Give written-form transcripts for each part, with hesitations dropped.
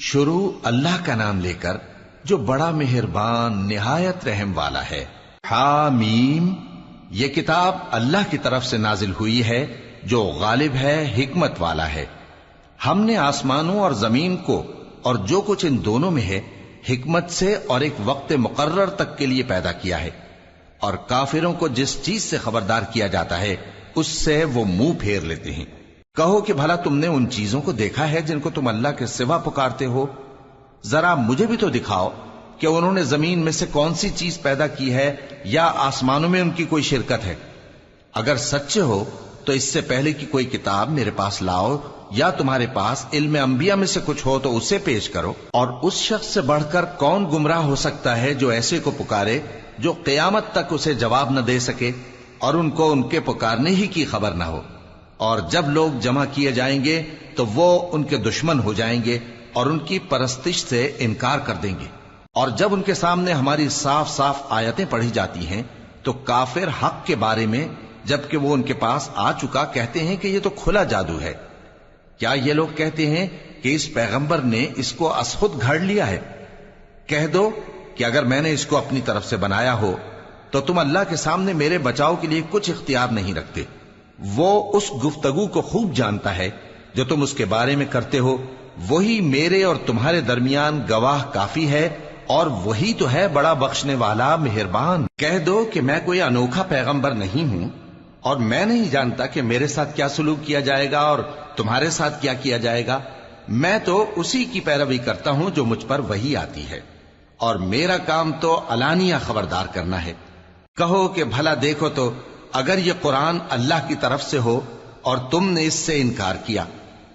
شروع اللہ کا نام لے کر جو بڑا مہربان نہایت رحم والا ہے۔ حامیم، یہ کتاب اللہ کی طرف سے نازل ہوئی ہے جو غالب ہے، حکمت والا ہے۔ ہم نے آسمانوں اور زمین کو اور جو کچھ ان دونوں میں ہے حکمت سے اور ایک وقت مقرر تک کے لیے پیدا کیا ہے، اور کافروں کو جس چیز سے خبردار کیا جاتا ہے اس سے وہ منہ پھیر لیتے ہیں۔ کہو کہ بھلا تم نے ان چیزوں کو دیکھا ہے جن کو تم اللہ کے سوا پکارتے ہو؟ ذرا مجھے بھی تو دکھاؤ کہ انہوں نے زمین میں سے کون سی چیز پیدا کی ہے یا آسمانوں میں ان کی کوئی شرکت ہے؟ اگر سچے ہو تو اس سے پہلے کی کوئی کتاب میرے پاس لاؤ، یا تمہارے پاس علم انبیاء میں سے کچھ ہو تو اسے پیش کرو۔ اور اس شخص سے بڑھ کر کون گمراہ ہو سکتا ہے جو ایسے کو پکارے جو قیامت تک اسے جواب نہ دے سکے اور ان کو ان کے پکارنے ہی کی خبر نہ ہو۔ اور جب لوگ جمع کیے جائیں گے تو وہ ان کے دشمن ہو جائیں گے اور ان کی پرستش سے انکار کر دیں گے۔ اور جب ان کے سامنے ہماری صاف صاف آیتیں پڑھی جاتی ہیں تو کافر حق کے بارے میں جبکہ وہ ان کے پاس آ چکا کہتے ہیں کہ یہ تو کھلا جادو ہے۔ کیا یہ لوگ کہتے ہیں کہ اس پیغمبر نے اس کو از خود گھڑ لیا ہے؟ کہہ دو کہ اگر میں نے اس کو اپنی طرف سے بنایا ہو تو تم اللہ کے سامنے میرے بچاؤ کے لیے کچھ اختیار نہیں رکھتے۔ وہ اس گفتگو کو خوب جانتا ہے جو تم اس کے بارے میں کرتے ہو، وہی میرے اور تمہارے درمیان گواہ کافی ہے، اور وہی تو ہے بڑا بخشنے والا مہربان۔ کہہ دو کہ میں کوئی انوکھا پیغمبر نہیں ہوں، اور میں نہیں جانتا کہ میرے ساتھ کیا سلوک کیا جائے گا اور تمہارے ساتھ کیا کیا جائے گا۔ میں تو اسی کی پیروی کرتا ہوں جو مجھ پر وحی آتی ہے، اور میرا کام تو علانیہ خبردار کرنا ہے۔ کہو کہ بھلا دیکھو تو اگر یہ قرآن اللہ کی طرف سے ہو اور تم نے اس سے انکار کیا،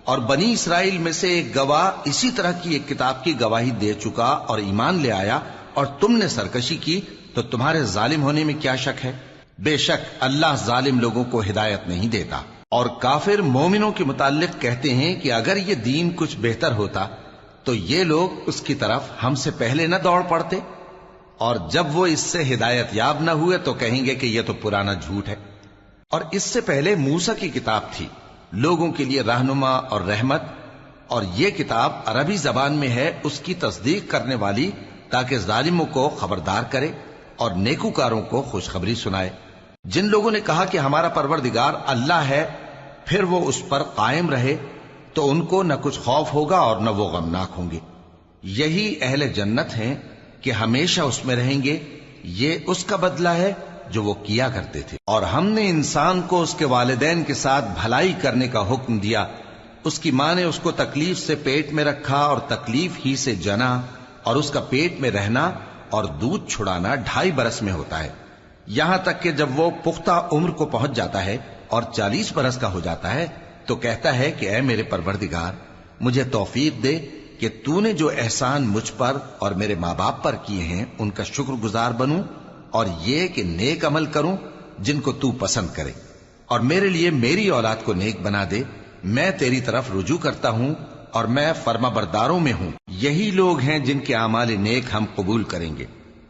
اور بنی اسرائیل میں سے ایک گواہ اسی طرح کی ایک کتاب کی گواہی دے چکا اور ایمان لے آیا، اور تم نے سرکشی کی، تو تمہارے ظالم ہونے میں کیا شک ہے؟ بے شک اللہ ظالم لوگوں کو ہدایت نہیں دیتا۔ اور کافر مومنوں کے متعلق کہتے ہیں کہ اگر یہ دین کچھ بہتر ہوتا تو یہ لوگ اس کی طرف ہم سے پہلے نہ دوڑ پڑتے، اور جب وہ اس سے ہدایت یاب نہ ہوئے تو کہیں گے کہ یہ تو پرانا جھوٹ ہے۔ اور اس سے پہلے موسیٰ کی کتاب تھی، لوگوں کے لیے رہنما اور رحمت، اور یہ کتاب عربی زبان میں ہے اس کی تصدیق کرنے والی، تاکہ ظالموں کو خبردار کرے اور نیکوکاروں کو خوشخبری سنائے۔ جن لوگوں نے کہا کہ ہمارا پروردگار اللہ ہے، پھر وہ اس پر قائم رہے تو ان کو نہ کچھ خوف ہوگا اور نہ وہ غمناک ہوں گے۔ یہی اہل جنت ہیں کہ ہمیشہ اس میں رہیں گے، یہ اس کا بدلہ ہے جو وہ کیا کرتے تھے۔ اور ہم نے انسان کو اس کے والدین کے ساتھ بھلائی کرنے کا حکم دیا۔ اس کی ماں نے اس کو تکلیف سے پیٹ میں رکھا اور تکلیف ہی سے جنا، اور اس کا پیٹ میں رہنا اور دودھ چھڑانا 2.5 برس میں ہوتا ہے، یہاں تک کہ جب وہ پختہ عمر کو پہنچ جاتا ہے اور 40 برس کا ہو جاتا ہے تو کہتا ہے کہ اے میرے پروردگار، مجھے توفیق دے کہ تو نے جو احسان مجھ پر اور میرے ماں باپ پر کیے ہیں ان کا شکر گزار بنوں، اور یہ کہ نیک عمل کروں جن کو تو پسند کرے، اور میرے لیے میری اولاد کو نیک بنا دے۔ میں تیری طرف رجوع کرتا ہوں اور میں فرما برداروں میں ہوں۔ یہی لوگ ہیں جن کے اعمال نیک ہم قبول کریں گے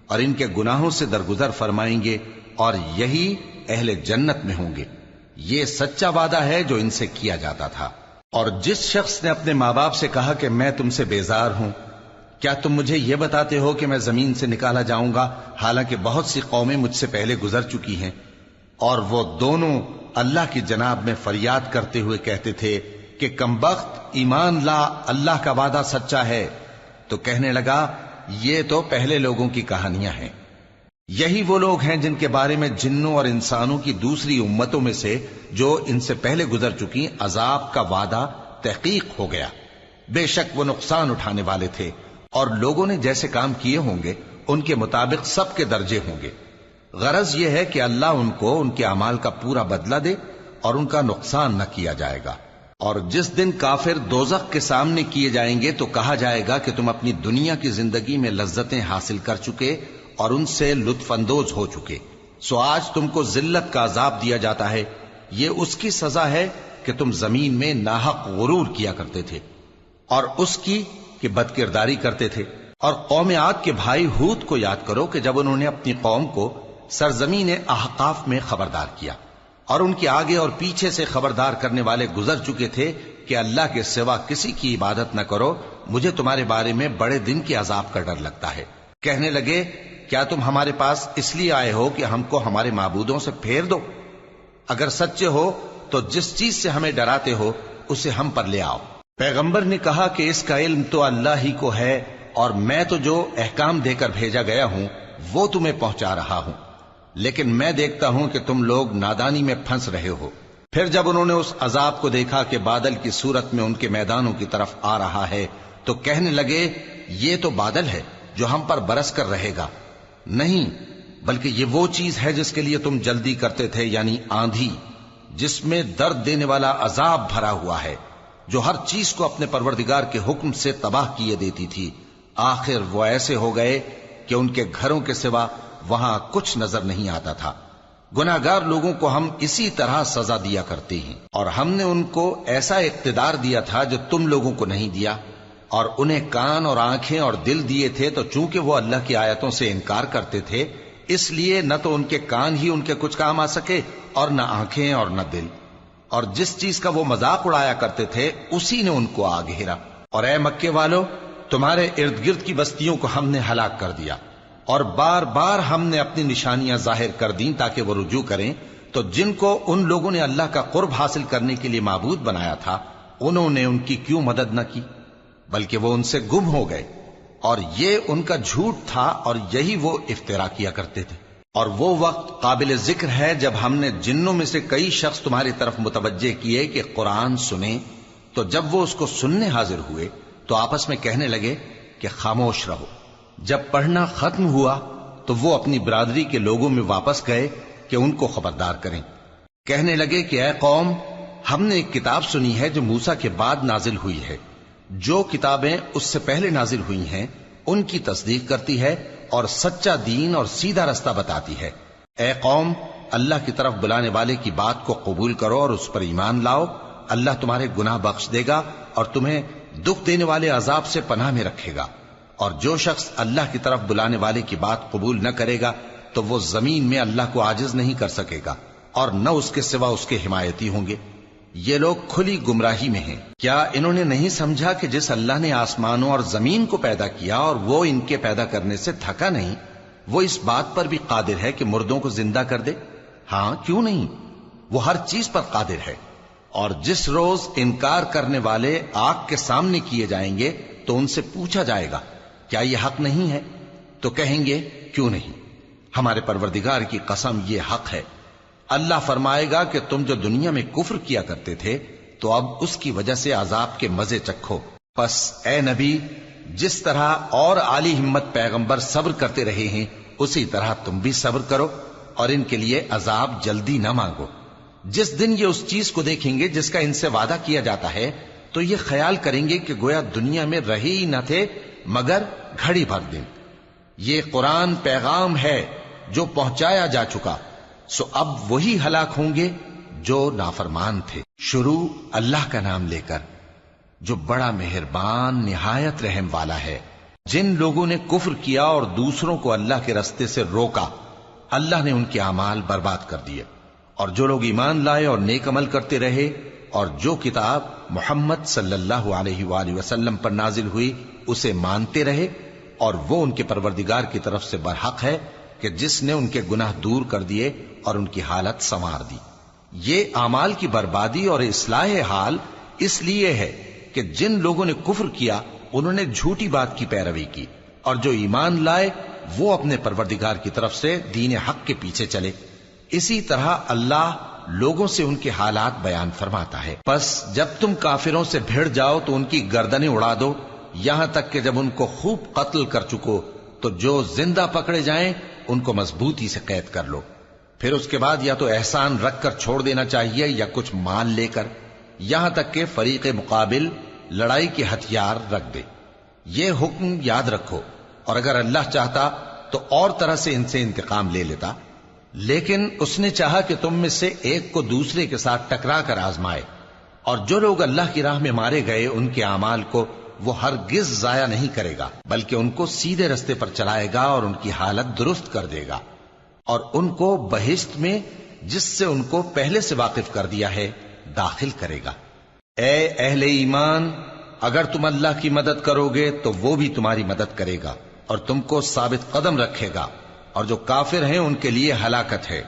اور ان کے گناہوں سے درگزر فرمائیں گے، اور یہی اہل جنت میں ہوں گے۔ یہ سچا وعدہ ہے جو ان سے کیا جاتا تھا۔ اور جس شخص نے اپنے ماں باپ سے کہا کہ میں تم سے بیزار ہوں، کیا تم مجھے یہ بتاتے ہو کہ میں زمین سے نکالا جاؤں گا، حالانکہ بہت سی قومیں مجھ سے پہلے گزر چکی ہیں؟ اور وہ دونوں اللہ کی جناب میں فریاد کرتے ہوئے کہتے تھے کہ کمبخت، ایمان لا، اللہ کا وعدہ سچا ہے۔ تو کہنے لگا یہ تو پہلے لوگوں کی کہانیاں ہیں۔ یہی وہ لوگ ہیں جن کے بارے میں جنوں اور انسانوں کی دوسری امتوں میں سے جو ان سے پہلے گزر چکی عذاب کا وعدہ تحقیق ہو گیا۔ بے شک وہ نقصان اٹھانے والے تھے، اور لوگوں نے جیسے کام کیے ہوں گے ان کے مطابق سب کے درجے ہوں گے۔ غرض یہ ہے کہ اللہ ان کو ان کے اعمال کا پورا بدلہ دے اور ان کا نقصان نہ کیا جائے گا۔ اور جس دن کافر دوزخ کے سامنے کیے جائیں گے تو کہا جائے گا کہ تم اپنی دنیا کی زندگی میں لذتیں حاصل کر چکے اور ان سے لطف اندوز ہو چکے، سو آج تم کو ذلت کا عذاب دیا جاتا ہے۔ یہ اس کی سزا ہے کہ تم زمین میں ناحق غرور کیا کرتے تھے، اور اس کی کہ بد کرداری کرتے تھے۔ اور قوم عاد کے بھائی ہود کو یاد کرو کہ جب انہوں نے اپنی قوم کو سرزمین احقاف میں خبردار کیا، اور ان کے آگے اور پیچھے سے خبردار کرنے والے گزر چکے تھے کہ اللہ کے سوا کسی کی عبادت نہ کرو، مجھے تمہارے بارے میں بڑے دن کے عذاب کا ڈر لگتا ہے۔ کہنے لگے کیا تم ہمارے پاس اس لیے آئے ہو کہ ہم کو ہمارے معبودوں سے پھیر دو؟ اگر سچے ہو تو جس چیز سے ہمیں ڈراتے ہو اسے ہم پر لے آؤ۔ پیغمبر نے کہا کہ اس کا علم تو اللہ ہی کو ہے، اور میں تو جو احکام دے کر بھیجا گیا ہوں وہ تمہیں پہنچا رہا ہوں، لیکن میں دیکھتا ہوں کہ تم لوگ نادانی میں پھنس رہے ہو۔ پھر جب انہوں نے اس عذاب کو دیکھا کہ بادل کی صورت میں ان کے میدانوں کی طرف آ رہا ہے تو کہنے لگے یہ تو بادل ہے جو ہم پر برس کر رہے گا۔ نہیں، بلکہ یہ وہ چیز ہے جس کے لیے تم جلدی کرتے تھے، یعنی آندھی، جس میں درد دینے والا عذاب بھرا ہوا ہے، جو ہر چیز کو اپنے پروردگار کے حکم سے تباہ کیے دیتی تھی۔ آخر وہ ایسے ہو گئے کہ ان کے گھروں کے سوا وہاں کچھ نظر نہیں آتا تھا۔ گناہگار لوگوں کو ہم اسی طرح سزا دیا کرتے ہیں، اور ہم نے ان کو ایسا اقتدار دیا تھا جو تم لوگوں کو نہیں دیا، اور انہیں کان اور آنکھیں اور دل دیے تھے، تو چونکہ وہ اللہ کی آیتوں سے انکار کرتے تھے اس لیے نہ تو ان کے کان ہی ان کے کچھ کام آ سکے اور نہ آنکھیں اور نہ دل، اور جس چیز کا وہ مذاق اڑایا کرتے تھے اسی نے ان کو آ گھیرا۔ اور اے مکے والو، تمہارے ارد گرد کی بستیوں کو ہم نے ہلاک کر دیا، اور بار بار ہم نے اپنی نشانیاں ظاہر کر دیں تاکہ وہ رجوع کریں، تو جن کو ان لوگوں نے اللہ کا قرب حاصل کرنے کے لیے معبود بنایا تھا انہوں نے ان کی کیوں مدد نہ کی، بلکہ وہ ان سے گم ہو گئے، اور یہ ان کا جھوٹ تھا اور یہی وہ افترا کیا کرتے تھے۔ اور وہ وقت قابل ذکر ہے جب ہم نے جنوں میں سے کئی شخص تمہاری طرف متوجہ کیے کہ قرآن سنیں، تو جب وہ اس کو سننے حاضر ہوئے تو آپس میں کہنے لگے کہ خاموش رہو۔ جب پڑھنا ختم ہوا تو وہ اپنی برادری کے لوگوں میں واپس گئے کہ ان کو خبردار کریں۔ کہنے لگے کہ اے قوم، ہم نے ایک کتاب سنی ہے جو موسیٰ کے بعد نازل ہوئی ہے، جو کتابیں اس سے پہلے نازل ہوئی ہیں ان کی تصدیق کرتی ہے اور سچا دین اور سیدھا رستہ بتاتی ہے۔ اے قوم، اللہ کی طرف بلانے والے کی بات کو قبول کرو اور اس پر ایمان لاؤ، اللہ تمہارے گناہ بخش دے گا اور تمہیں دکھ دینے والے عذاب سے پناہ میں رکھے گا۔ اور جو شخص اللہ کی طرف بلانے والے کی بات قبول نہ کرے گا تو وہ زمین میں اللہ کو عاجز نہیں کر سکے گا، اور نہ اس کے سوا اس کے حمایتی ہوں گے۔ یہ لوگ کھلی گمراہی میں ہیں۔ کیا انہوں نے نہیں سمجھا کہ جس اللہ نے آسمانوں اور زمین کو پیدا کیا اور وہ ان کے پیدا کرنے سے تھکا نہیں، وہ اس بات پر بھی قادر ہے کہ مردوں کو زندہ کر دے؟ ہاں، کیوں نہیں، وہ ہر چیز پر قادر ہے۔ اور جس روز انکار کرنے والے آگ کے سامنے کیے جائیں گے تو ان سے پوچھا جائے گا کیا یہ حق نہیں ہے؟ تو کہیں گے کیوں نہیں، ہمارے پروردگار کی قسم یہ حق ہے۔ اللہ فرمائے گا کہ تم جو دنیا میں کفر کیا کرتے تھے تو اب اس کی وجہ سے عذاب کے مزے چکھو۔ پس اے نبی، جس طرح اور عالی ہمت پیغمبر صبر کرتے رہے ہیں اسی طرح تم بھی صبر کرو، اور ان کے لیے عذاب جلدی نہ مانگو۔ جس دن یہ اس چیز کو دیکھیں گے جس کا ان سے وعدہ کیا جاتا ہے تو یہ خیال کریں گے کہ گویا دنیا میں رہے ہی نہ تھے مگر گھڑی بھر دن۔ یہ قرآن پیغام ہے جو پہنچایا جا چکا، سو اب وہی ہلاک ہوں گے جو نافرمان تھے۔ شروع اللہ کا نام لے کر جو بڑا مہربان نہایت رحم والا ہے۔ جن لوگوں نے کفر کیا اور دوسروں کو اللہ کے رستے سے روکا، اللہ نے ان کے اعمال برباد کر دیے، اور جو لوگ ایمان لائے اور نیک عمل کرتے رہے اور جو کتاب محمد صلی اللہ علیہ وآلہ وسلم پر نازل ہوئی اسے مانتے رہے، اور وہ ان کے پروردگار کی طرف سے برحق ہے کہ جس نے ان کے گناہ دور کر دیے اور ان کی حالت سنوار دی۔ یہ اعمال کی بربادی اور اصلاح حال اس لیے ہے کہ جن لوگوں نے کفر کیا انہوں نے جھوٹی بات کی پیروی کی، اور جو ایمان لائے وہ اپنے پروردگار کی طرف سے دین حق کے پیچھے چلے۔ اسی طرح اللہ لوگوں سے ان کے حالات بیان فرماتا ہے۔ پس جب تم کافروں سے بھیڑ جاؤ تو ان کی گردنیں اڑا دو، یہاں تک کہ جب ان کو خوب قتل کر چکو تو جو زندہ پکڑے جائیں ان کو مضبوطی سے قید کر لو۔ پھر اس کے بعد یا تو احسان رکھ کر چھوڑ دینا چاہیے یا کچھ مال لے کر، یہاں تک کہ فریق مقابل لڑائی کے ہتھیار رکھ دے۔ یہ حکم یاد رکھو، اور اگر اللہ چاہتا تو اور طرح سے ان سے انتقام لے لیتا، لیکن اس نے چاہا کہ تم میں سے ایک کو دوسرے کے ساتھ ٹکرا کر آزمائے۔ اور جو لوگ اللہ کی راہ میں مارے گئے ان کے اعمال کو وہ ہرگز ضائع نہیں کرے گا، بلکہ ان کو سیدھے رستے پر چلائے گا اور ان کی حالت درست کر دے گا، اور ان کو بہشت میں جس سے ان کو پہلے سے واقف کر دیا ہے داخل کرے گا۔ اے اہل ایمان، اگر تم اللہ کی مدد کرو گے تو وہ بھی تمہاری مدد کرے گا اور تم کو ثابت قدم رکھے گا، اور جو کافر ہیں ان کے لیے ہلاکت ہے،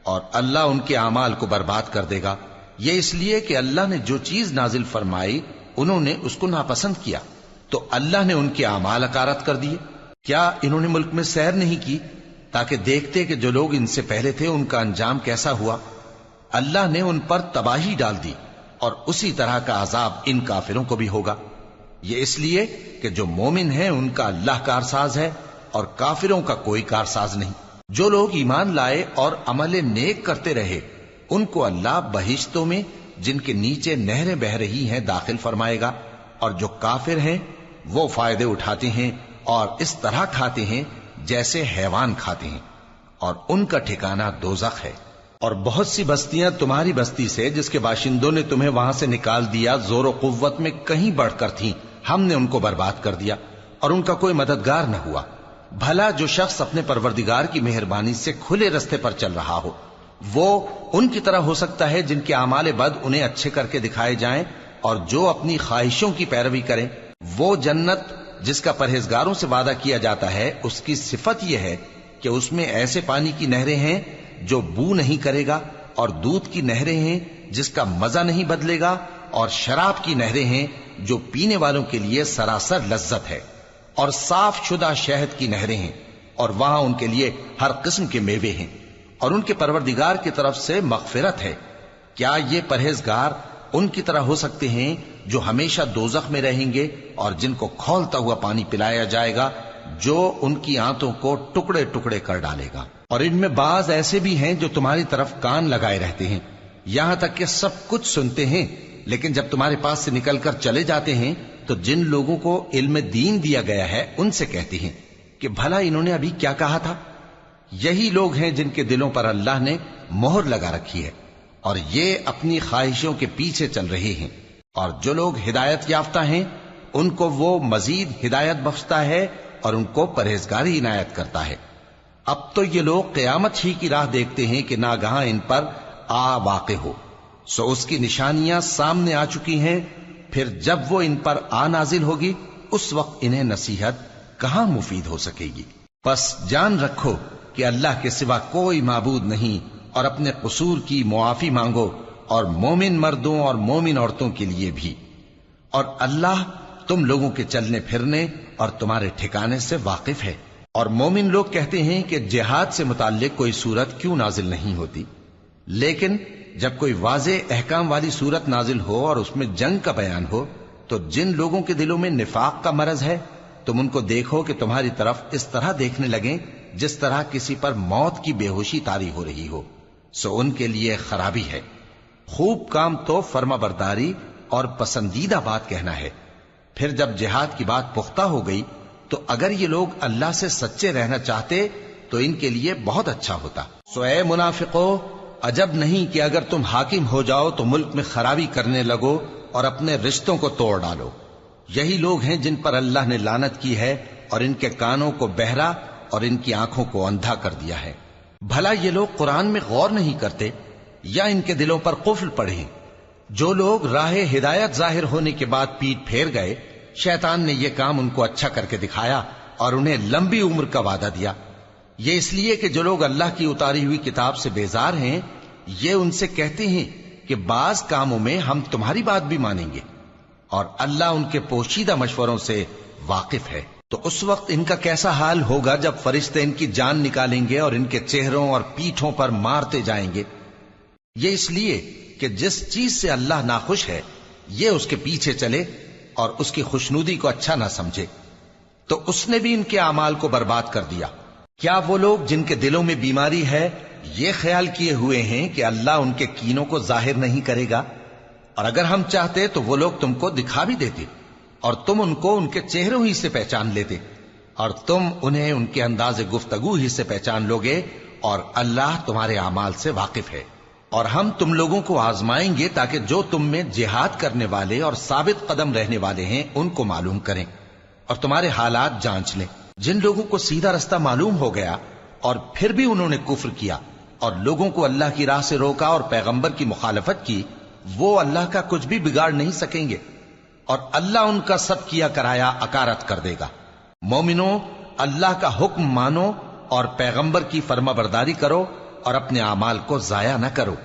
اور اللہ ان کے اعمال کو برباد کر دے گا۔ یہ اس لیے کہ اللہ نے جو چیز نازل فرمائی انہوں نے اس کو ناپسند کیا، تو اللہ نے ان کے اعمال اکارت کر دیے۔ کیا انہوں نے ملک میں سیر نہیں کی تاکہ دیکھتے کہ جو لوگ ان سے پہلے تھے ان کا انجام کیسا ہوا؟ اللہ نے ان پر تباہی ڈال دی، اور اسی طرح کا عذاب ان کافروں کو بھی ہوگا۔ یہ اس لیے کہ جو مومن ہیں ان کا اللہ کارساز ہے اور کافروں کا کوئی کارساز نہیں۔ جو لوگ ایمان لائے اور عمل نیک کرتے رہے ان کو اللہ بہشتوں میں جن کے نیچے نہریں بہ رہی ہیں داخل فرمائے گا، اور جو کافر ہیں وہ فائدے اٹھاتے ہیں اور اس طرح کھاتے ہیں جیسے حیوان کھاتے ہیں، اور ان کا ٹھکانہ دوزخ ہے۔ اور بہت سی بستیاں تمہاری بستی سے جس کے باشندوں نے تمہیں وہاں سے نکال دیا زور و قوت میں کہیں بڑھ کر تھیں، ہم نے ان کو برباد کر دیا اور ان کا کوئی مددگار نہ ہوا۔ بھلا جو شخص اپنے پروردگار کی مہربانی سے کھلے رستے پر چل رہا ہو وہ ان کی طرح ہو سکتا ہے جن کے اعمال بد انہیں اچھے کر کے دکھائے جائیں، اور جو اپنی خواہشوں کی پیروی کریں۔ وہ جنت جس کا پرہیزگاروں سے وعدہ کیا جاتا ہے اس کی صفت یہ ہے کہ اس میں ایسے پانی کی نہریں ہیں جو بو نہیں کرے گا، اور دودھ کی نہریں ہیں جس کا مزہ نہیں بدلے گا، اور شراب کی نہریں ہیں جو پینے والوں کے لیے سراسر لذت ہے، اور صاف شدہ شہد کی نہریں ہیں، اور وہاں ان کے لیے ہر قسم کے میوے ہیں، اور ان کے پروردگار کی طرف سے مغفرت ہے۔ کیا یہ پرہیزگار ان کی طرح ہو سکتے ہیں جو ہمیشہ دوزخ میں رہیں گے اور جن کو کھولتا ہوا پانی پلایا جائے گا جو ان کی آنتوں کو ٹکڑے ٹکڑے کر ڈالے گا؟ اور ان میں بعض ایسے بھی ہیں جو تمہاری طرف کان لگائے رہتے ہیں، یہاں تک کہ سب کچھ سنتے ہیں، لیکن جب تمہارے پاس سے نکل کر چلے جاتے ہیں تو جن لوگوں کو علم دین دیا گیا ہے ان سے کہتے ہیں کہ بھلا انہوں نے ابھی کیا کہا تھا؟ یہی لوگ ہیں جن کے دلوں پر اللہ نے مہر لگا رکھی ہے، اور یہ اپنی خواہشوں کے پیچھے چل رہے ہیں۔ اور جو لوگ ہدایت یافتہ ہیں ان کو وہ مزید ہدایت بخشتا ہے اور ان کو پرہیزگاری عنایت کرتا ہے۔ اب تو یہ لوگ قیامت ہی کی راہ دیکھتے ہیں کہ ناگہاں ان پر آ واقع ہو، سو اس کی نشانیاں سامنے آ چکی ہیں، پھر جب وہ ان پر آ نازل ہوگی اس وقت انہیں نصیحت کہاں مفید ہو سکے گی۔ پس جان رکھو کہ اللہ کے سوا کوئی معبود نہیں، اور اپنے قصور کی معافی مانگو، اور مومن مردوں اور مومن عورتوں کے لیے بھی، اور اللہ تم لوگوں کے چلنے پھرنے اور تمہارے ٹھکانے سے واقف ہے۔ اور مومن لوگ کہتے ہیں کہ جہاد سے متعلق کوئی سورت کیوں نازل نہیں ہوتی، لیکن جب کوئی واضح احکام والی سورت نازل ہو اور اس میں جنگ کا بیان ہو تو جن لوگوں کے دلوں میں نفاق کا مرض ہے تم ان کو دیکھو کہ تمہاری طرف اس طرح دیکھنے لگیں جس طرح کسی پر موت کی بے ہوشی طاری ہو رہی ہو، سو ان کے لیے خرابی ہے۔ خوب کام تو فرما برداری اور پسندیدہ بات کہنا ہے۔ پھر جب جہاد کی بات پختہ ہو گئی تو اگر یہ لوگ اللہ سے سچے رہنا چاہتے تو ان کے لیے بہت اچھا ہوتا۔ سو اے منافقو، عجب نہیں کہ اگر تم حاکم ہو جاؤ تو ملک میں خرابی کرنے لگو اور اپنے رشتوں کو توڑ ڈالو۔ یہی لوگ ہیں جن پر اللہ نے لعنت کی ہے اور ان کے کانوں کو بہرا اور ان کی آنکھوں کو اندھا کر دیا ہے۔ بھلا یہ لوگ قرآن میں غور نہیں کرتے یا ان کے دلوں پر قفل پڑے ہیں؟ جو لوگ راہ ہدایت ظاہر ہونے کے بعد پیٹ پھیر گئے، شیطان نے یہ کام ان کو اچھا کر کے دکھایا اور انہیں لمبی عمر کا وعدہ دیا۔ یہ اس لیے کہ جو لوگ اللہ کی اتاری ہوئی کتاب سے بیزار ہیں یہ ان سے کہتے ہیں کہ بعض کاموں میں ہم تمہاری بات بھی مانیں گے، اور اللہ ان کے پوشیدہ مشوروں سے واقف ہے۔ تو اس وقت ان کا کیسا حال ہوگا جب فرشتے ان کی جان نکالیں گے اور ان کے چہروں اور پیٹھوں پر مارتے جائیں گے۔ یہ اس لیے کہ جس چیز سے اللہ ناخوش ہے یہ اس کے پیچھے چلے اور اس کی خوشنودی کو اچھا نہ سمجھے، تو اس نے بھی ان کے اعمال کو برباد کر دیا۔ کیا وہ لوگ جن کے دلوں میں بیماری ہے یہ خیال کیے ہوئے ہیں کہ اللہ ان کے کینوں کو ظاہر نہیں کرے گا؟ اور اگر ہم چاہتے تو وہ لوگ تم کو دکھا بھی دیتے اور تم ان کو ان کے چہروں ہی سے پہچان لیتے، اور تم انہیں ان کے انداز گفتگو ہی سے پہچان لوگے، اور اللہ تمہارے اعمال سے واقف ہے۔ اور ہم تم لوگوں کو آزمائیں گے تاکہ جو تم میں جہاد کرنے والے اور ثابت قدم رہنے والے ہیں ان کو معلوم کریں اور تمہارے حالات جانچ لیں۔ جن لوگوں کو سیدھا رستہ معلوم ہو گیا اور پھر بھی انہوں نے کفر کیا اور لوگوں کو اللہ کی راہ سے روکا اور پیغمبر کی مخالفت کی، وہ اللہ کا کچھ بھی بگاڑ نہیں سکیں گے، اور اللہ ان کا سب کیا کرایا اکارت کر دے گا۔ مومنو، اللہ کا حکم مانو اور پیغمبر کی فرما برداری کرو اور اپنے اعمال کو ضائع نہ کرو۔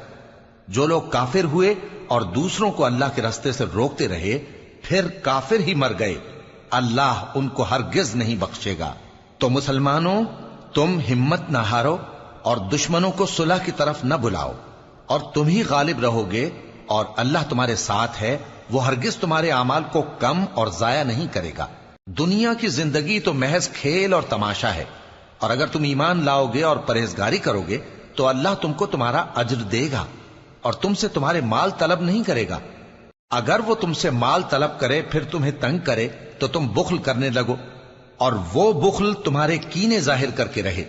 جو لوگ کافر ہوئے اور دوسروں کو اللہ کے راستے سے روکتے رہے پھر کافر ہی مر گئے، اللہ ان کو ہرگز نہیں بخشے گا۔ تو مسلمانوں، تم ہمت نہ ہارو اور دشمنوں کو صلح کی طرف نہ بلاؤ، اور تم ہی غالب رہو گے، اور اللہ تمہارے ساتھ ہے، وہ ہرگز تمہارے اعمال کو کم اور ضائع نہیں کرے گا۔ دنیا کی زندگی تو محض کھیل اور تماشا ہے، اور اگر تم ایمان لاؤ گے اور پرہیزگاری کرو گے تو اللہ تم کو تمہارا اجر دے گا اور تم سے تمہارے مال طلب نہیں کرے گا۔ اگر وہ تم سے مال طلب کرے پھر تمہیں تنگ کرے تو تم بخل کرنے لگو، اور وہ بخل تمہارے کینے ظاہر کر کے رہے۔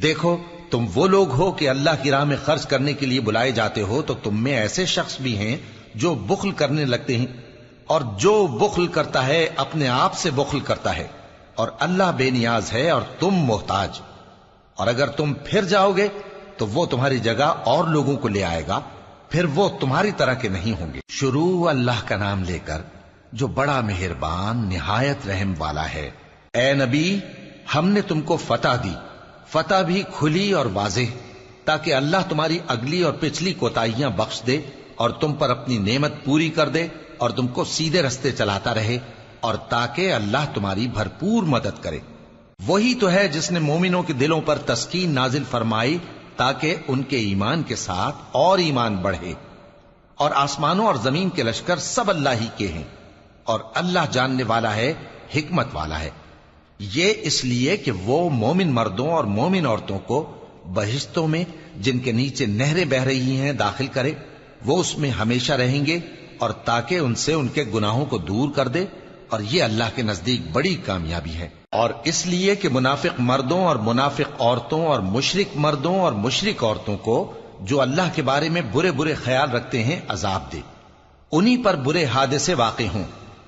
دیکھو، تم وہ لوگ ہو کہ اللہ کی راہ میں خرچ کرنے کے لیے بلائے جاتے ہو، تو تم میں ایسے شخص بھی ہیں جو بخل کرنے لگتے ہیں، اور جو بخل کرتا ہے اپنے آپ سے بخل کرتا ہے، اور اللہ بے نیاز ہے اور تم محتاج۔ اور اگر تم پھر جاؤ گے تو وہ تمہاری جگہ اور لوگوں کو لے آئے گا، پھر وہ تمہاری طرح کے نہیں ہوں گے۔ شروع اللہ کا نام لے کر جو بڑا مہربان نہایت رحم والا ہے۔ اے نبی، ہم نے تم کو فتح دی، فتح بھی کھلی اور واضح، تاکہ اللہ تمہاری اگلی اور پچھلی کوتاہیاں بخش دے اور تم پر اپنی نعمت پوری کر دے اور تم کو سیدھے رستے چلاتا رہے، اور تاکہ اللہ تمہاری بھرپور مدد کرے۔ وہی تو ہے جس نے مومنوں کے دلوں پر تسکین نازل فرمائی تاکہ ان کے ایمان کے ساتھ اور ایمان بڑھے۔ اور آسمانوں اور زمین کے لشکر سب اللہ ہی کے ہیں، اور اللہ جاننے والا ہے، حکمت والا ہے۔ یہ اس لیے کہ وہ مومن مردوں اور مومن عورتوں کو بہشتوں میں جن کے نیچے نہریں بہ رہی ہیں داخل کرے، وہ اس میں ہمیشہ رہیں گے، اور تاکہ ان سے ان کے گناہوں کو دور کر دے، اور یہ اللہ کے نزدیک بڑی کامیابی ہے۔ اور اس لیے کہ منافق مردوں اور منافق عورتوں اور مشرک مردوں اور مشرک عورتوں کو جو اللہ کے بارے میں برے برے خیال رکھتے ہیں عذاب دے، انہی پر برے حادثے واقع ہوں،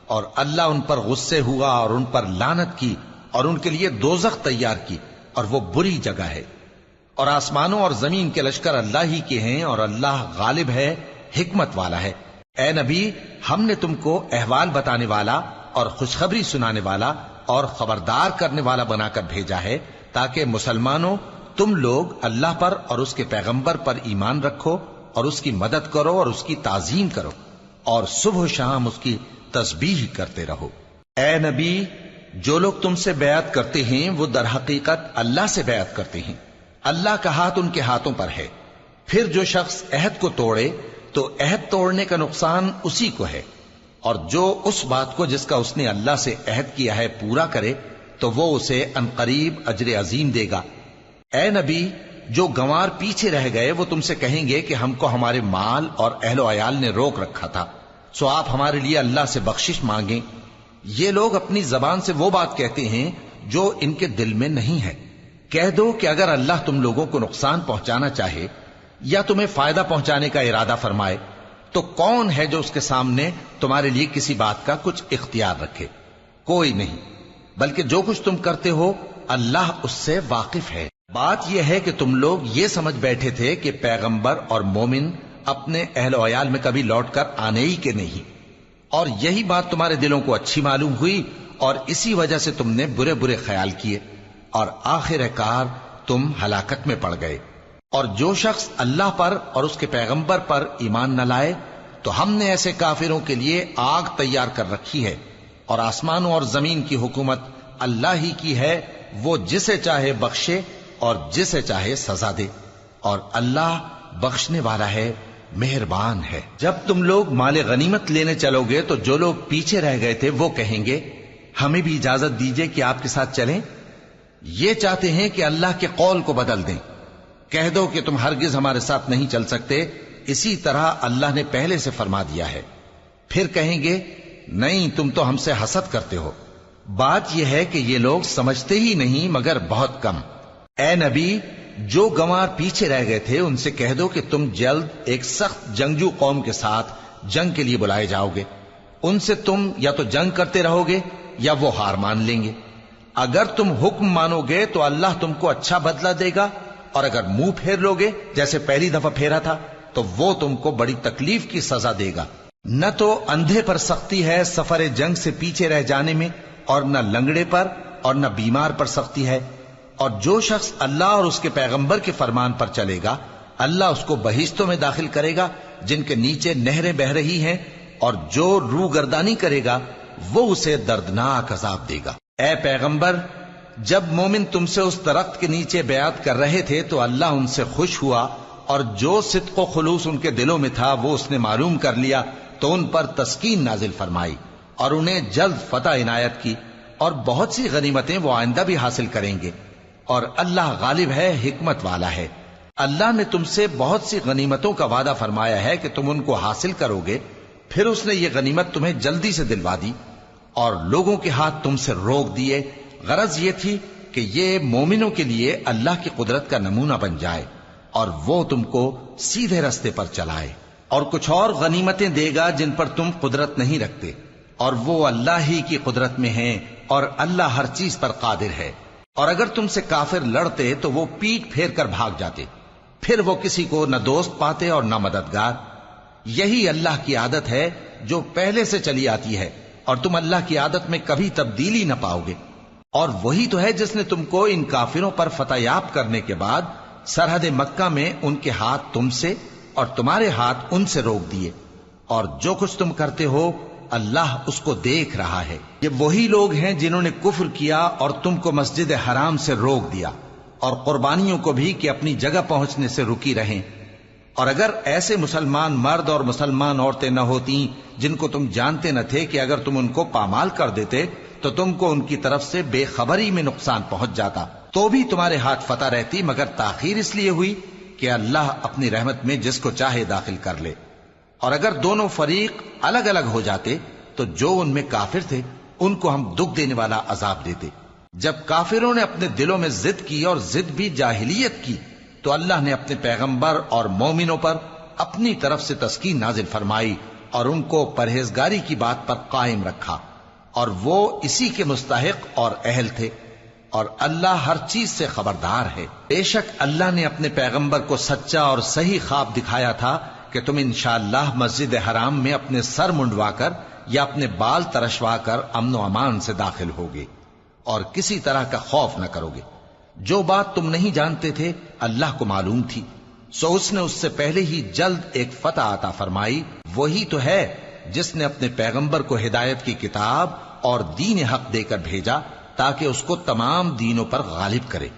اور اللہ ان پر غصے ہوا اور ان پر لعنت کی اور ان کے لیے دوزخ تیار کی، اور وہ بری جگہ ہے۔ اور آسمانوں اور زمین کے لشکر اللہ ہی کے ہیں، اور اللہ غالب ہے، حکمت والا ہے۔ اے نبی، ہم نے تم کو احوال بتانے والا اور خوشخبری سنانے والا اور خبردار کرنے والا بنا کر بھیجا ہے، تاکہ مسلمانوں تم لوگ اللہ پر اور اس کے پیغمبر پر ایمان رکھو اور اس کی مدد کرو اور اس کی تعظیم کرو، اور صبح و شام اس کی تسبیح کرتے رہو۔ اے نبی، جو لوگ تم سے بیعت کرتے ہیں وہ در حقیقت اللہ سے بیعت کرتے ہیں، اللہ کا ہاتھ ان کے ہاتھوں پر ہے۔ پھر جو شخص عہد کو توڑے تو عہد توڑنے کا نقصان اسی کو ہے، اور جو اس بات کو جس کا اس نے اللہ سے عہد کیا ہے پورا کرے تو وہ اسے عنقریب اجر عظیم دے گا۔ اے نبی، جو گنوار پیچھے رہ گئے وہ تم سے کہیں گے کہ ہم کو ہمارے مال اور اہل و عیال نے روک رکھا تھا، سو آپ ہمارے لیے اللہ سے بخشش مانگیں۔ یہ لوگ اپنی زبان سے وہ بات کہتے ہیں جو ان کے دل میں نہیں ہے۔ کہہ دو کہ اگر اللہ تم لوگوں کو نقصان پہنچانا چاہے یا تمہیں فائدہ پہنچانے کا ارادہ فرمائے تو کون ہے جو اس کے سامنے تمہارے لیے کسی بات کا کچھ اختیار رکھے؟ کوئی نہیں، بلکہ جو کچھ تم کرتے ہو اللہ اس سے واقف ہے۔ بات یہ ہے کہ تم لوگ یہ سمجھ بیٹھے تھے کہ پیغمبر اور مومن اپنے اہل و عیال میں کبھی لوٹ کر آنے ہی کے نہیں، اور یہی بات تمہارے دلوں کو اچھی معلوم ہوئی اور اسی وجہ سے تم نے برے برے خیال کیے، اور آخر کار تم ہلاکت میں پڑ گئے۔ اور جو شخص اللہ پر اور اس کے پیغمبر پر ایمان نہ لائے تو ہم نے ایسے کافروں کے لیے آگ تیار کر رکھی ہے، اور آسمانوں اور زمین کی حکومت اللہ ہی کی ہے، وہ جسے چاہے بخشے اور جسے چاہے سزا دے، اور اللہ بخشنے والا ہے، مہربان ہے۔ جب تم لوگ مال غنیمت لینے چلو گے تو جو لوگ پیچھے رہ گئے تھے وہ کہیں گے ہمیں بھی اجازت دیجئے کہ آپ کے ساتھ چلیں، یہ چاہتے ہیں کہ اللہ کے قول کو بدل دیں۔ کہہ دو کہ تم ہرگز ہمارے ساتھ نہیں چل سکتے، اسی طرح اللہ نے پہلے سے فرما دیا ہے۔ پھر کہیں گے نہیں، تم تو ہم سے حسد کرتے ہو۔ بات یہ ہے کہ یہ لوگ سمجھتے ہی نہیں مگر بہت کم۔ اے نبی، جو گنوار پیچھے رہ گئے تھے ان سے کہہ دو کہ تم جلد ایک سخت جنگجو قوم کے ساتھ جنگ کے لیے بلائے جاؤ گے، ان سے تم یا تو جنگ کرتے رہو گے یا وہ ہار مان لیں گے۔ اگر تم حکم مانو گے تو اللہ تم کو اچھا بدلہ دے گا، اور اگر منہ پھیر لو گے جیسے پہلی دفعہ پھیرا تھا تو وہ تم کو بڑی تکلیف کی سزا دے گا۔ نہ تو اندھے پر سختی ہے سفر جنگ سے پیچھے رہ جانے میں، اور نہ لنگڑے پر اور نہ بیمار پر سختی ہے، اور جو شخص اللہ اور اس کے پیغمبر کے فرمان پر چلے گا اللہ اس کو بہشتوں میں داخل کرے گا جن کے نیچے نہریں بہ رہی ہیں، اور جو روگردانی کرے گا وہ اسے دردناک عذاب دے گا۔ اے پیغمبر، جب مومن تم سے اس درخت کے نیچے بیعت کر رہے تھے تو اللہ ان سے خوش ہوا، اور جو صدق و خلوص ان کے دلوں میں تھا وہ اس نے معلوم کر لیا تو ان پر تسکین نازل فرمائی اور انہیں جلد فتح عنایت کی، اور بہت سی غنیمتیں وہ آئندہ بھی حاصل کریں گے، اور اللہ غالب ہے، حکمت والا ہے۔ اللہ نے تم سے بہت سی غنیمتوں کا وعدہ فرمایا ہے کہ تم ان کو حاصل کرو گے، پھر اس نے یہ غنیمت تمہیں جلدی سے دلوا دی اور لوگوں کے ہاتھ تم سے روک دیے۔ غرض یہ تھی کہ یہ مومنوں کے لیے اللہ کی قدرت کا نمونہ بن جائے اور وہ تم کو سیدھے رستے پر چلائے، اور کچھ اور غنیمتیں دے گا جن پر تم قدرت نہیں رکھتے، اور وہ اللہ ہی کی قدرت میں ہیں، اور اللہ ہر چیز پر قادر ہے۔ اور اگر تم سے کافر لڑتے تو وہ پیٹ پھیر کر بھاگ جاتے، پھر وہ کسی کو نہ دوست پاتے اور نہ مددگار۔ یہی اللہ کی عادت ہے جو پہلے سے چلی آتی ہے، اور تم اللہ کی عادت میں کبھی تبدیلی نہ پاؤ گے۔ اور وہی تو ہے جس نے تم کو ان کافروں پر فتح یاب کرنے کے بعد سرحد مکہ میں ان کے ہاتھ تم سے اور تمہارے ہاتھ ان سے روک دیے، اور جو کچھ تم کرتے ہو اللہ اس کو دیکھ رہا ہے۔ یہ وہی لوگ ہیں جنہوں نے کفر کیا اور تم کو مسجد حرام سے روک دیا، اور قربانیوں کو بھی کہ اپنی جگہ پہنچنے سے رکی رہیں۔ اور اگر ایسے مسلمان مرد اور مسلمان عورتیں نہ ہوتی جن کو تم جانتے نہ تھے کہ اگر تم ان کو پامال کر دیتے تو تم کو ان کی طرف سے بے خبری میں نقصان پہنچ جاتا، تو بھی تمہارے ہاتھ فتح رہتی، مگر تاخیر اس لیے ہوئی کہ اللہ اپنی رحمت میں جس کو چاہے داخل کر لے۔ اور اگر دونوں فریق الگ الگ ہو جاتے تو جو ان میں کافر تھے ان کو ہم دکھ دینے والا عذاب دیتے۔ جب کافروں نے اپنے دلوں میں ضد کی، اور ضد بھی جاہلیت کی، تو اللہ نے اپنے پیغمبر اور مومنوں پر اپنی طرف سے تسکین نازل فرمائی اور ان کو پرہیزگاری کی بات پر قائم رکھا، اور وہ اسی کے مستحق اور اہل تھے، اور اللہ ہر چیز سے خبردار ہے۔ بے شک اللہ نے اپنے پیغمبر کو سچا اور صحیح خواب دکھایا تھا کہ تم انشاءاللہ مسجد حرام میں اپنے سر منڈوا کر یا اپنے بال ترشوا کر امن و امان سے داخل ہوگے اور کسی طرح کا خوف نہ کرو گے۔ جو بات تم نہیں جانتے تھے اللہ کو معلوم تھی، سو اس نے اس سے پہلے ہی جلد ایک فتح عطا فرمائی۔ وہی تو ہے جس نے اپنے پیغمبر کو ہدایت کی کتاب اور دین حق دے کر بھیجا تاکہ اس کو تمام دینوں پر غالب کرے،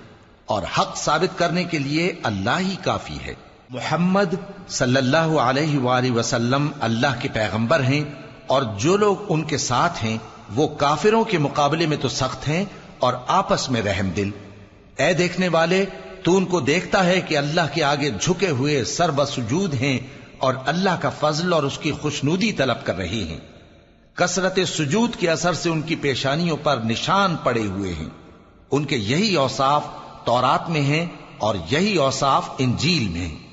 اور حق ثابت کرنے کے لیے اللہ ہی کافی ہے۔ محمد صلی اللہ علیہ وآلہ وسلم اللہ کے پیغمبر ہیں، اور جو لوگ ان کے ساتھ ہیں وہ کافروں کے مقابلے میں تو سخت ہیں اور آپس میں رحم دل۔ اے دیکھنے والے، تو ان کو دیکھتا ہے کہ اللہ کے آگے جھکے ہوئے سر بسجود ہیں اور اللہ کا فضل اور اس کی خوشنودی طلب کر رہے ہیں۔ کثرت سجود کے اثر سے ان کی پیشانیوں پر نشان پڑے ہوئے ہیں۔ ان کے یہی اوصاف تورات میں ہیں اور یہی اوصاف انجیل میں ہیں۔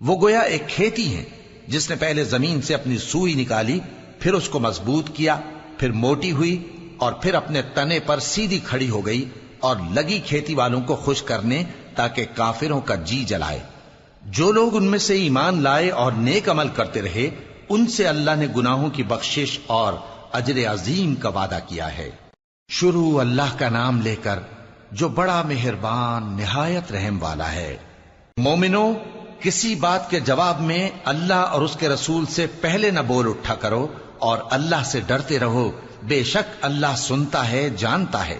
وہ گویا ایک کھیتی ہے جس نے پہلے زمین سے اپنی سوئی نکالی، پھر اس کو مضبوط کیا، پھر موٹی ہوئی، اور پھر اپنے تنے پر سیدھی کھڑی ہو گئی، اور لگی کھیتی والوں کو خوش کرنے تاکہ کافروں کا جی جلائے۔ جو لوگ ان میں سے ایمان لائے اور نیک عمل کرتے رہے ان سے اللہ نے گناہوں کی بخشش اور اجر عظیم کا وعدہ کیا ہے۔ شروع اللہ کا نام لے کر جو بڑا مہربان نہایت رحم والا ہے۔ مومنو، کسی بات کے جواب میں اللہ اور اس کے رسول سے پہلے نہ بول اٹھا کرو، اور اللہ سے ڈرتے رہو، بے شک اللہ سنتا ہے، جانتا ہے۔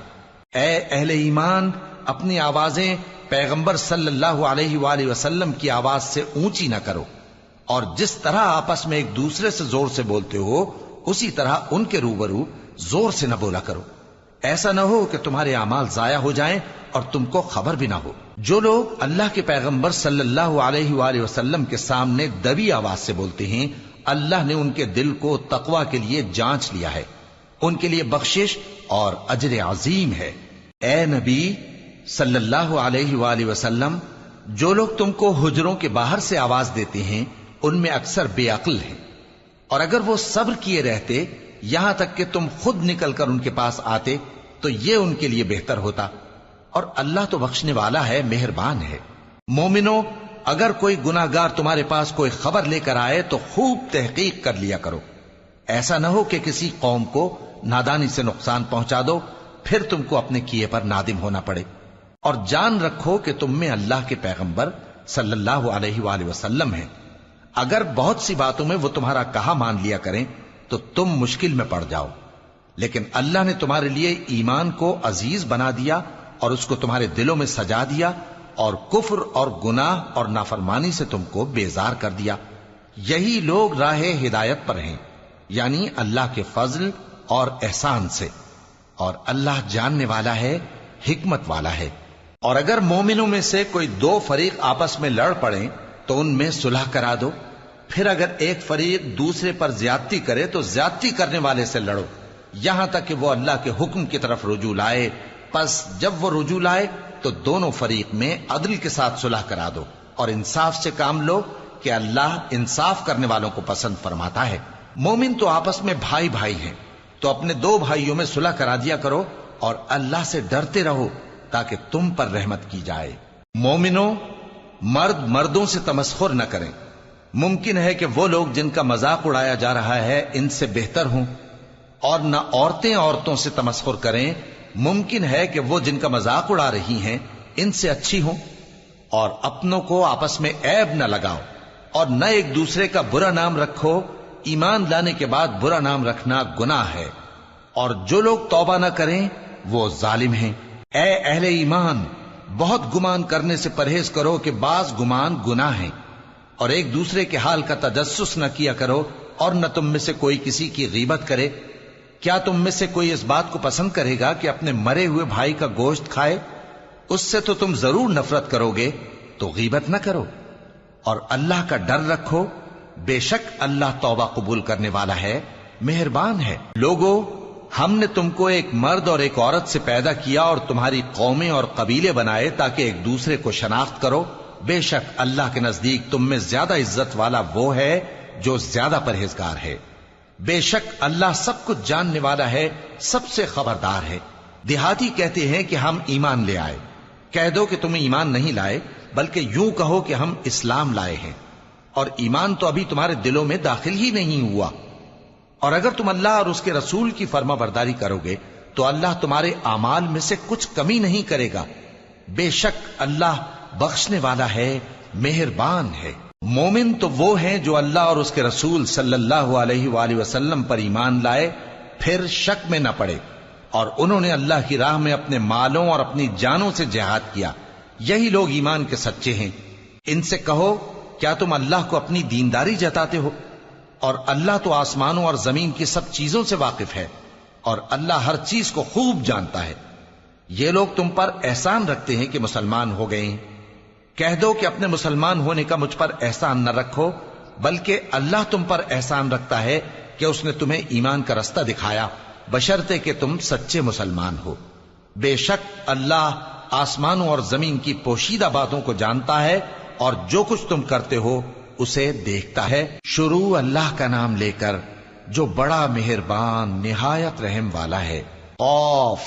اے اہل ایمان، اپنی آوازیں پیغمبر صلی اللہ علیہ وآلہ وسلم کی آواز سے اونچی نہ کرو، اور جس طرح آپس میں ایک دوسرے سے زور سے بولتے ہو اسی طرح ان کے روبرو زور سے نہ بولا کرو، ایسا نہ ہو کہ تمہارے اعمال ضائع ہو جائیں اور تم کو خبر بھی نہ ہو۔ جو لوگ اللہ کے پیغمبر صلی اللہ علیہ وآلہ وسلم کے سامنے دبی آواز سے بولتے ہیں اللہ نے ان کے دل کو تقوی کے لیے جانچ لیا ہے، ان کے لیے بخشش اور اجر عظیم ہے۔ اے نبی صلی اللہ علیہ وآلہ وسلم، جو لوگ تم کو حجروں کے باہر سے آواز دیتے ہیں ان میں اکثر بے عقل ہیں، اور اگر وہ صبر کیے رہتے یہاں تک کہ تم خود نکل کر ان کے پاس آتے تو یہ ان کے لیے بہتر ہوتا، اور اللہ تو بخشنے والا ہے، مہربان ہے۔ مومنو، اگر کوئی گناہگار تمہارے پاس کوئی خبر لے کر آئے تو خوب تحقیق کر لیا کرو، ایسا نہ ہو کہ کسی قوم کو نادانی سے نقصان پہنچا دو، پھر تم کو اپنے کیے پر نادم ہونا پڑے۔ اور جان رکھو کہ تم میں اللہ کے پیغمبر صلی اللہ علیہ وآلہ وسلم ہیں، اگر بہت سی باتوں میں وہ تمہارا کہا مان لیا کریں تو تم مشکل میں پڑ جاؤ، لیکن اللہ نے تمہارے لیے ایمان کو عزیز بنا دیا اور اس کو تمہارے دلوں میں سجا دیا، اور کفر اور گناہ اور نافرمانی سے تم کو بیزار کر دیا۔ یہی لوگ راہ ہدایت پر ہیں، یعنی اللہ کے فضل اور احسان سے، اور اللہ جاننے والا ہے، حکمت والا ہے۔ اور اگر مومنوں میں سے کوئی دو فریق آپس میں لڑ پڑیں تو ان میں صلح کرا دو، پھر اگر ایک فریق دوسرے پر زیادتی کرے تو زیادتی کرنے والے سے لڑو، یہاں تک کہ وہ اللہ کے حکم کی طرف رجوع لائے۔ پس جب وہ رجوع لائے تو دونوں فریق میں عدل کے ساتھ صلح کرا دو اور انصاف سے کام لو کہ اللہ انصاف کرنے والوں کو پسند فرماتا ہے۔ مومن تو آپس میں بھائی بھائی ہیں، تو اپنے دو بھائیوں میں صلح کرا دیا کرو اور اللہ سے ڈرتے رہو تاکہ تم پر رحمت کی جائے۔ مومنوں، مرد مردوں سے تمسخر نہ کریں۔ ممکن ہے کہ وہ لوگ جن کا مذاق اڑایا جا رہا ہے ان سے بہتر ہوں، اور نہ عورتیں عورتوں سے تمسخر کریں۔ ممکن ہے کہ وہ جن کا مذاق اڑا رہی ہیں ان سے اچھی ہوں۔ اور اپنوں کو آپس میں عیب نہ لگاؤ اور نہ ایک دوسرے کا برا نام رکھو، ایمان لانے کے بعد برا نام رکھنا گناہ ہے، اور جو لوگ توبہ نہ کریں وہ ظالم ہیں۔ اے اہل ایمان، بہت گمان کرنے سے پرہیز کرو کہ بعض گمان گناہ ہیں، اور ایک دوسرے کے حال کا تجسس نہ کیا کرو، اور نہ تم میں سے کوئی کسی کی غیبت کرے۔ کیا تم میں سے کوئی اس بات کو پسند کرے گا کہ اپنے مرے ہوئے بھائی کا گوشت کھائے؟ اس سے تو تم ضرور نفرت کرو گے، تو غیبت نہ کرو، اور اللہ کا ڈر رکھو، بے شک اللہ توبہ قبول کرنے والا ہے، مہربان ہے۔ لوگو، ہم نے تم کو ایک مرد اور ایک عورت سے پیدا کیا اور تمہاری قومیں اور قبیلے بنائے تاکہ ایک دوسرے کو شناخت کرو۔ بے شک اللہ کے نزدیک تم میں زیادہ عزت والا وہ ہے جو زیادہ پرہیزگار ہے۔ بے شک اللہ سب کچھ جاننے والا ہے، سب سے خبردار ہے۔ دیہاتی کہتے ہیں کہ ہم ایمان لے آئے، کہہ دو کہ تم ایمان نہیں لائے، بلکہ یوں کہو کہ ہم اسلام لائے ہیں، اور ایمان تو ابھی تمہارے دلوں میں داخل ہی نہیں ہوا۔ اور اگر تم اللہ اور اس کے رسول کی فرما برداری کرو گے تو اللہ تمہارے اعمال میں سے کچھ کمی نہیں کرے گا، بے شک اللہ بخشنے والا ہے، مہربان ہے۔ مومن تو وہ ہیں جو اللہ اور اس کے رسول صلی اللہ علیہ وآلہ وسلم پر ایمان لائے، پھر شک میں نہ پڑے، اور انہوں نے اللہ کی راہ میں اپنے مالوں اور اپنی جانوں سے جہاد کیا، یہی لوگ ایمان کے سچے ہیں۔ ان سے کہو، کیا تم اللہ کو اپنی دینداری جتاتے ہو؟ اور اللہ تو آسمانوں اور زمین کی سب چیزوں سے واقف ہے، اور اللہ ہر چیز کو خوب جانتا ہے۔ یہ لوگ تم پر احسان رکھتے ہیں کہ مسلمان ہو گئے ہیں، کہہ دو کہ اپنے مسلمان ہونے کا مجھ پر احسان نہ رکھو، بلکہ اللہ تم پر احسان رکھتا ہے کہ اس نے تمہیں ایمان کا رستہ دکھایا، بشرطے کہ تم سچے مسلمان ہو۔ بے شک اللہ آسمانوں اور زمین کی پوشیدہ باتوں کو جانتا ہے، اور جو کچھ تم کرتے ہو اسے دیکھتا ہے۔ شروع اللہ کا نام لے کر جو بڑا مہربان نہایت رحم والا ہے۔ قاف،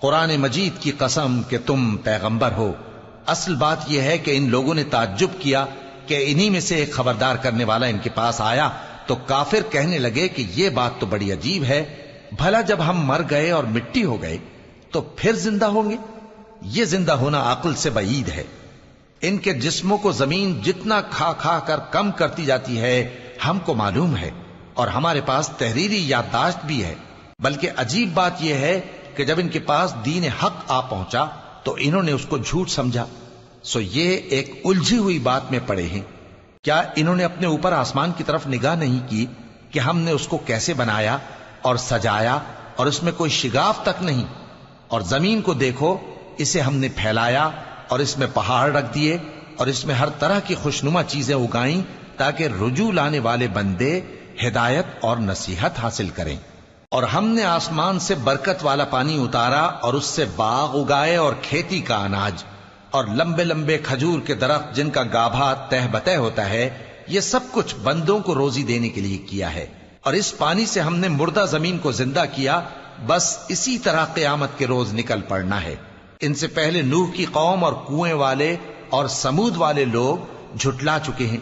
قرآن مجید کی قسم کہ تم پیغمبر ہو۔ اصل بات یہ ہے کہ ان لوگوں نے تعجب کیا کہ انہی میں سے ایک خبردار کرنے والا ان کے پاس آیا، تو کافر کہنے لگے کہ یہ بات تو بڑی عجیب ہے، بھلا جب ہم مر گئے اور مٹی ہو گئے تو پھر زندہ ہوں گے؟ یہ زندہ ہونا عقل سے بعید ہے۔ ان کے جسموں کو زمین جتنا کھا کھا کر کم کرتی جاتی ہے ہم کو معلوم ہے، اور ہمارے پاس تحریری یادداشت بھی ہے۔ بلکہ عجیب بات یہ ہے کہ جب ان کے پاس دین حق آ پہنچا تو انہوں نے اس کو جھوٹ سمجھا، سو یہ ایک الجھی ہوئی بات میں پڑے ہیں۔ کیا انہوں نے اپنے اوپر آسمان کی طرف نگاہ نہیں کی کہ ہم نے اس کو کیسے بنایا اور سجایا، اور اس میں کوئی شگاف تک نہیں؟ اور زمین کو دیکھو، اسے ہم نے پھیلایا اور اس میں پہاڑ رکھ دیے، اور اس میں ہر طرح کی خوشنما چیزیں اگائیں تاکہ رجوع لانے والے بندے ہدایت اور نصیحت حاصل کریں۔ اور ہم نے آسمان سے برکت والا پانی اتارا اور اس سے باغ اگائے اور کھیتی کا اناج، اور لمبے لمبے کھجور کے درخت جن کا گابھا تہ بتہ ہوتا ہے۔ یہ سب کچھ بندوں کو روزی دینے کے لیے کیا ہے۔ اور اس پانی سے ہم نے مردہ زمین کو زندہ کیا، بس اسی طرح قیامت کے روز نکل پڑنا ہے۔ ان سے پہلے نوح کی قوم اور کنویں والے اور سمود والے لوگ جھٹلا چکے ہیں،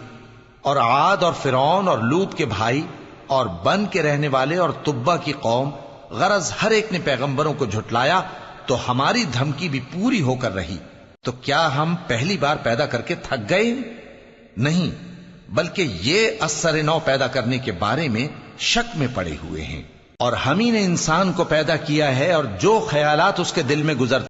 اور عاد اور فرعون اور لوط کے بھائی اور بن کے رہنے والے اور تبا کی قوم، غرض ہر ایک نے پیغمبروں کو جھٹلایا، تو ہماری دھمکی بھی پوری ہو کر رہی۔ تو کیا ہم پہلی بار پیدا کر کے تھک گئے؟ نہیں، بلکہ یہ اثر نو پیدا کرنے کے بارے میں شک میں پڑے ہوئے ہیں۔ اور ہم ہی نے انسان کو پیدا کیا ہے، اور جو خیالات اس کے دل میں گزرتے